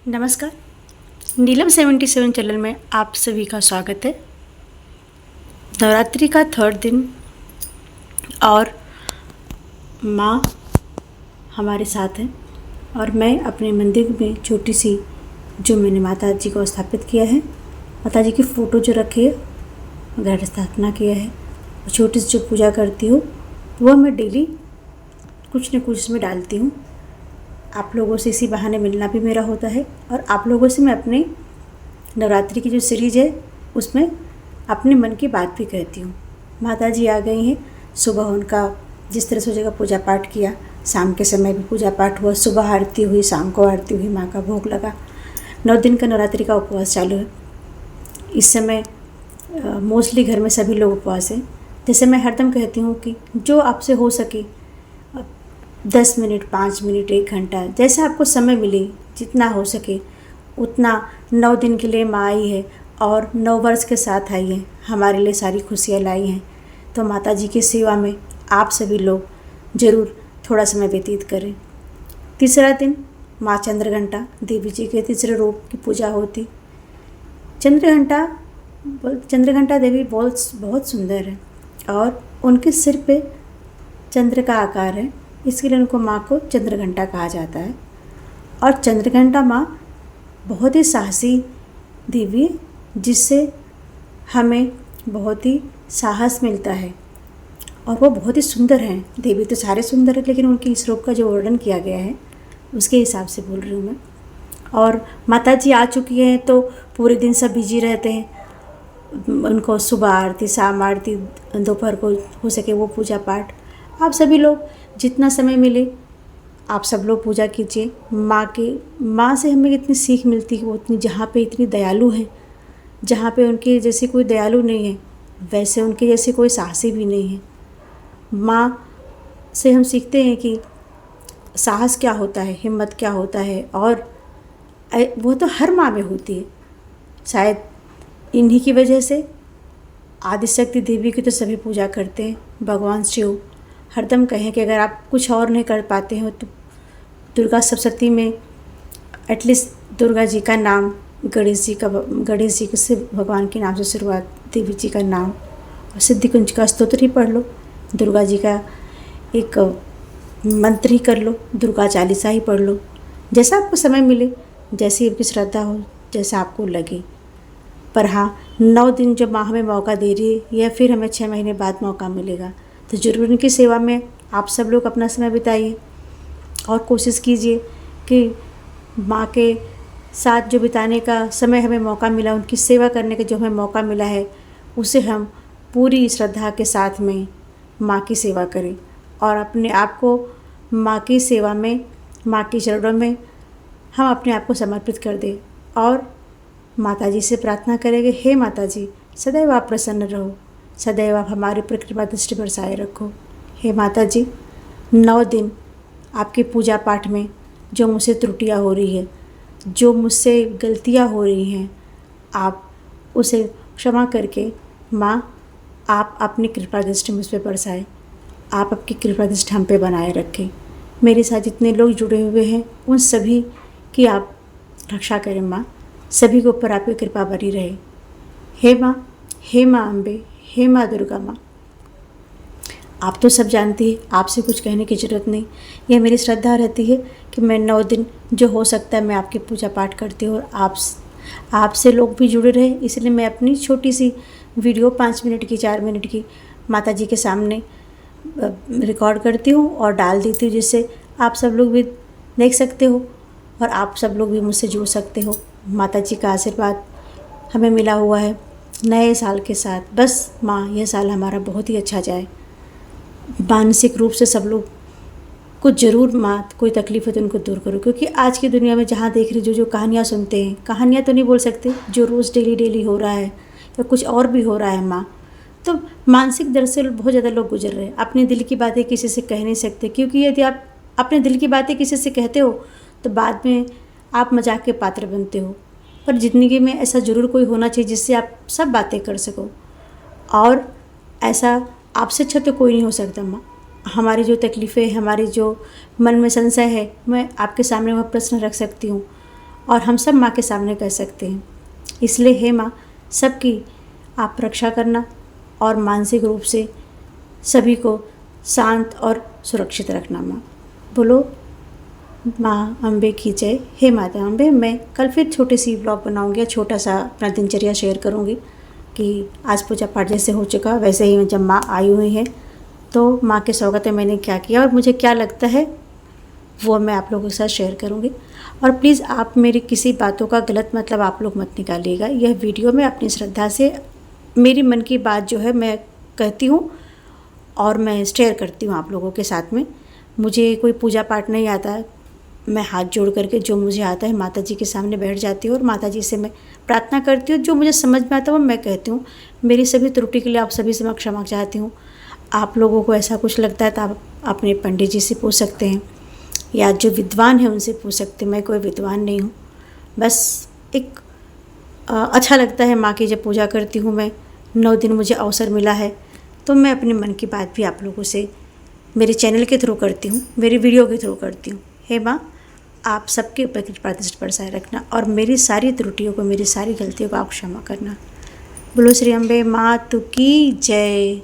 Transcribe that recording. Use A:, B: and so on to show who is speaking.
A: नमस्कार। नीलम 77 चैनल में आप सभी का स्वागत है। नवरात्रि का थर्ड दिन और माँ हमारे साथ हैं और मैं अपने मंदिर में छोटी सी जो मैंने माता जी को स्थापित किया है, माता जी की फ़ोटो जो रखी है, घर स्थापना किया है और छोटी सी जो पूजा करती हूँ वह मैं डेली कुछ न कुछ इसमें डालती हूँ। आप लोगों से इसी बहाने मिलना भी मेरा होता है और आप लोगों से मैं अपने नवरात्रि की जो सीरीज़ है उसमें अपने मन की बात भी कहती हूँ। माता जी आ गई हैं, सुबह उनका जिस तरह से जगह पूजा पाठ किया, शाम के समय भी पूजा पाठ हुआ, सुबह आरती हुई, शाम को आरती हुई, माँ का भोग लगा। 9 दिन का नवरात्रि का उपवास चालू है। इस समय मोस्टली घर में सभी लोग उपवास हैं। जैसे मैं हरदम कहती हूँ कि जो आपसे हो सके 10 मिनट, 5 मिनट, 1 घंटा, जैसा आपको समय मिले, जितना हो सके उतना 9 दिन के लिए माँ आई है और 9 वर्ष के साथ आई है, हमारे लिए सारी खुशियाँ लाई हैं। तो माता जी की सेवा में आप सभी लोग ज़रूर थोड़ा समय व्यतीत करें। तीसरा दिन माँ चंद्रघंटा देवी जी के तीसरे रूप की पूजा होती। चंद्रघंटा देवी बहुत सुंदर है और उनके सिर पे चंद्र का आकार है, इसके लिए उनको माँ को चंद्रघंटा कहा जाता है। और चंद्रघंटा माँ बहुत ही साहसी देवी है, जिससे हमें बहुत ही साहस मिलता है और वो बहुत ही सुंदर हैं। देवी तो सारे सुंदर है, लेकिन उनकी इस रूप का जो वर्णन किया गया है उसके हिसाब से बोल रही हूँ मैं। और माता जी आ चुकी हैं तो पूरे दिन सब बिजी रहते हैं। उनको सुबह आरती, शाम आरती, दोपहर को हो सके वो पूजा पाठ। आप सभी लोग जितना समय मिले आप सब लोग पूजा कीजिए। माँ से हमें इतनी सीख मिलती है, वो जहाँ पे इतनी दयालु है, जहाँ पे उनके जैसे कोई दयालु नहीं है वैसे उनके जैसे कोई साहसी भी नहीं है। माँ से हम सीखते हैं कि साहस क्या होता है, हिम्मत क्या होता है, और वो तो हर माँ में होती है। शायद इन्हीं की वजह से आदिशक्ति देवी की तो सभी पूजा करते हैं। भगवान शिव हरदम कहें कि अगर आप कुछ और नहीं कर पाते हो तो दुर्गा सप्तशती में एटलीस्ट दुर्गा जी का नाम, गणेश जी से भगवान के नाम से शुरुआत, देवी जी का नाम और सिद्धि कुंज का स्तोत्र ही पढ़ लो, दुर्गा जी का एक मंत्र ही कर लो, दुर्गा चालीसा ही पढ़ लो। जैसा आपको समय मिले, जैसी आपकी श्रद्धा हो, जैसा आपको लगे। पर हाँ, 9 दिन जब माँ हमें मौका दे रही है या फिर हमें 6 महीने बाद मौका मिलेगा तो ज़रूर उनकी सेवा में आप सब लोग अपना समय बिताइए और कोशिश कीजिए कि माँ के साथ जो बिताने का समय हमें मौका मिला, उनकी सेवा करने का जो हमें मौका मिला है, उसे हम पूरी श्रद्धा के साथ में माँ की सेवा करें और अपने आप को माँ की सेवा में, माँ के चरणों में हम अपने आप को समर्पित कर दें और माता जी से प्रार्थना करेंगे, हे माता जी, सदैव आप प्रसन्न रहो, सदैव आप हमारे ऊपर कृपा दृष्टि बरसाए रखो। हे माता जी, 9 दिन आपके पूजा पाठ में जो मुझसे त्रुटियाँ हो रही है, जो मुझसे गलतियाँ हो रही हैं, आप उसे क्षमा करके माँ आप अपनी कृपा दृष्टि मुझ पर बरसाएं, आप आपकी कृपा दृष्टि हम पे बनाए रखें। मेरे साथ जितने लोग जुड़े हुए हैं उन सभी की आप रक्षा करें माँ, सभी के ऊपर आपकी कृपा बनी रहे। हे माँ अम्बे, हे माँ दुर्गा माँ, आप तो सब जानती है, आपसे कुछ कहने की ज़रूरत नहीं। यह मेरी श्रद्धा रहती है कि मैं 9 दिन जो हो सकता है मैं आपकी पूजा पाठ करती हूँ और आपसे लोग भी जुड़े रहे, इसलिए मैं अपनी छोटी सी वीडियो 5 मिनट की, 4 मिनट की माता जी के सामने रिकॉर्ड करती हूँ और डाल देती हूँ, जिससे आप सब लोग भी देख सकते हो और आप सब लोग भी मुझसे जुड़ सकते हो। माता जी का आशीर्वाद हमें मिला हुआ है नए साल के साथ। बस माँ, यह साल हमारा बहुत ही अच्छा जाए। मानसिक रूप से सब लोग को ज़रूर माँ कोई तकलीफ़ है तो उनको दूर करो, क्योंकि आज की दुनिया में जहाँ देख रही जो कहानियाँ सुनते हैं, कहानियाँ तो नहीं बोल सकते, जो रोज़ डेली हो रहा है या कुछ और भी हो रहा है माँ, तो मानसिक दर्द से बहुत ज़्यादा लोग गुजर रहे हैं। अपने दिल की बातें किसी से कह नहीं सकते, क्योंकि यदि आप अपने दिल की बातें किसी से कहते हो तो बाद में आप मजाक के पात्र बनते हो। पर ज़िंदगी में ऐसा ज़रूर कोई होना चाहिए जिससे आप सब बातें कर सको, और ऐसा आपसे अच्छा तो कोई नहीं हो सकता माँ। हमारी जो तकलीफ़ें, हमारी जो मन में संशय है, मैं आपके सामने वह प्रश्न रख सकती हूँ और हम सब माँ के सामने कह सकते हैं। इसलिए हे माँ, सबकी आप रक्षा करना और मानसिक रूप से सभी को शांत और सुरक्षित रखना माँ। बोलो माँ अम्बे की जय। हे माता अम्बे, मैं कल फिर छोटी सी ब्लॉग बनाऊँगी, छोटा सा अपना दिनचर्या शेयर करूँगी कि आज पूजा पाठ जैसे हो चुका वैसे ही जब माँ आई हुई है तो माँ के स्वागत में मैंने क्या किया और मुझे क्या लगता है वो मैं आप लोगों के साथ शेयर करूँगी। और प्लीज़ आप मेरी किसी बातों का गलत मतलब आप लोग मत निकालिएगा। यह वीडियो मैं अपनी श्रद्धा से मेरी मन की बात जो है मैं कहती हूँ और मैं शेयर करती हूँ आप लोगों के साथ में। मुझे कोई पूजा पाठ नहीं आता है, मैं हाथ जोड़ करके जो मुझे आता है माता जी के सामने बैठ जाती हूँ और माता जी से मैं प्रार्थना करती हूँ। जो मुझे समझ में आता है वो मैं कहती हूँ। मेरी सभी त्रुटि के लिए आप सभी से मैं क्षमा चाहती हूँ। आप लोगों को ऐसा कुछ लगता है तो आप अपने पंडित जी से पूछ सकते हैं या जो विद्वान है उनसे पूछ सकते हैं। मैं कोई विद्वान नहीं हूँ, बस एक अच्छा लगता है माँ की जब पूजा करती हूँ मैं 9 दिन मुझे अवसर मिला है तो मैं अपने मन की बात भी आप लोगों से मेरे चैनल के थ्रू करती हूँ, मेरी वीडियो के थ्रू करती हूँ। हे माँ, आप सबके ऊपर कृपा दृष्टि बरसाए रखना और मेरी सारी त्रुटियों को, मेरी सारी गलतियों को आप क्षमा करना। बोलो श्री अम्बे मातु की जय।